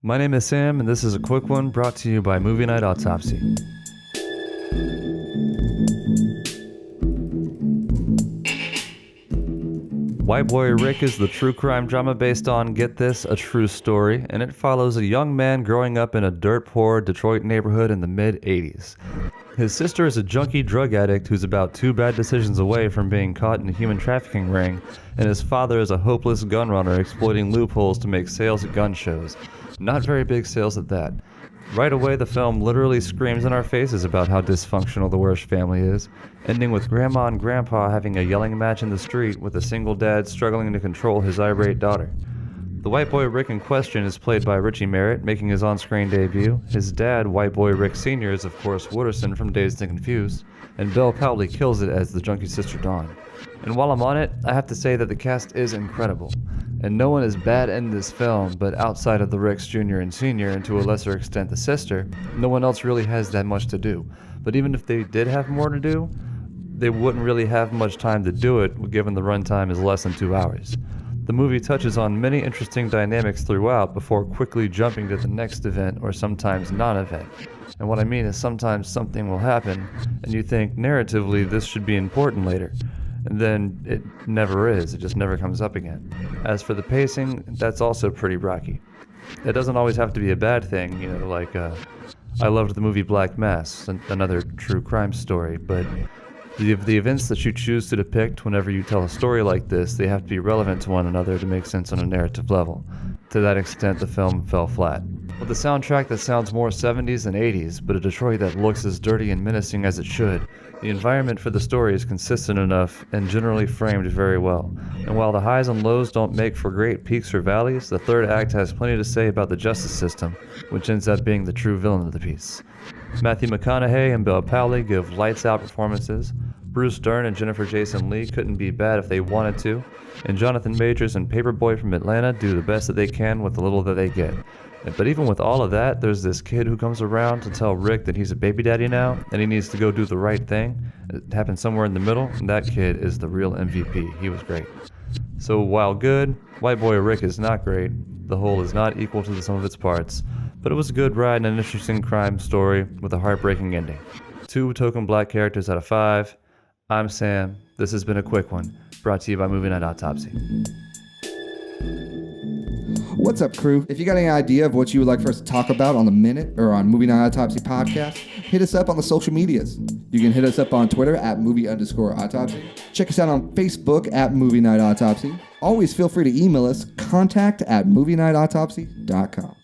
My name is Sam, and this is a quick one brought to you by Movie Night Autopsy. White Boy Rick is the true crime drama based on, get this, a true story, and it follows a young man growing up in a dirt-poor Detroit neighborhood in the mid-'80s. His sister is a junkie drug addict who's about 2 bad decisions away from being caught in a human trafficking ring, and his father is a hopeless gun runner exploiting loopholes to make sales at gun shows. Not very big sales at that. Right away, the film literally screams in our faces about how dysfunctional the Wershe family is, ending with Grandma and Grandpa having a yelling match in the street with a single dad struggling to control his irate daughter. The White Boy Rick in question is played by Richie Merritt, making his on-screen debut. His dad, White Boy Rick Sr., is of course Wooderson from Dazed and Confused, and Belle Powley kills it as the junkie sister Dawn. And while I'm on it, I have to say that the cast is incredible. And no one is bad in this film, but outside of the Ricks Jr. and Sr., and to a lesser extent the sister, no one else really has that much to do. But even if they did have more to do, they wouldn't really have much time to do it, given the runtime is less than 2 hours. The movie touches on many interesting dynamics throughout before quickly jumping to the next event or sometimes non-event. And what I mean is sometimes something will happen, and you think narratively this should be important later. And then it never is, it just never comes up again. As for the pacing, that's also pretty rocky. It doesn't always have to be a bad thing, like I loved the movie Black Mass, another true crime story, but the events that you choose to depict whenever you tell a story like this, they have to be relevant to one another to make sense on a narrative level. To that extent, the film fell flat. With a soundtrack that sounds more 70s than 80s, but a Detroit that looks as dirty and menacing as it should, the environment for the story is consistent enough and generally framed very well. And while the highs and lows don't make for great peaks or valleys, the third act has plenty to say about the justice system, which ends up being the true villain of the piece. Matthew McConaughey and Belle Powley give lights-out performances. Bruce Dern and Jennifer Jason Leigh couldn't be bad if they wanted to, and Jonathan Majors and Paperboy from Atlanta do the best that they can with the little that they get. But even with all of that, there's this kid who comes around to tell Rick that he's a baby daddy now, and he needs to go do the right thing. It happens somewhere in the middle, and that kid is the real MVP. He was great. So while good, White Boy Rick is not great. The whole is not equal to the sum of its parts, but it was a good ride and an interesting crime story with a heartbreaking ending. 2 token black characters out of 5. I'm Sam. This has been a quick one, brought to you by Movie Night Autopsy. What's up, crew? If you got any idea of what you would like for us to talk about on The Minute or on Movie Night Autopsy podcast, hit us up on the social medias. You can hit us up on Twitter at movie_autopsy. Check us out on Facebook at Movie Night Autopsy. Always feel free to email us, contact@movienightautopsy.com.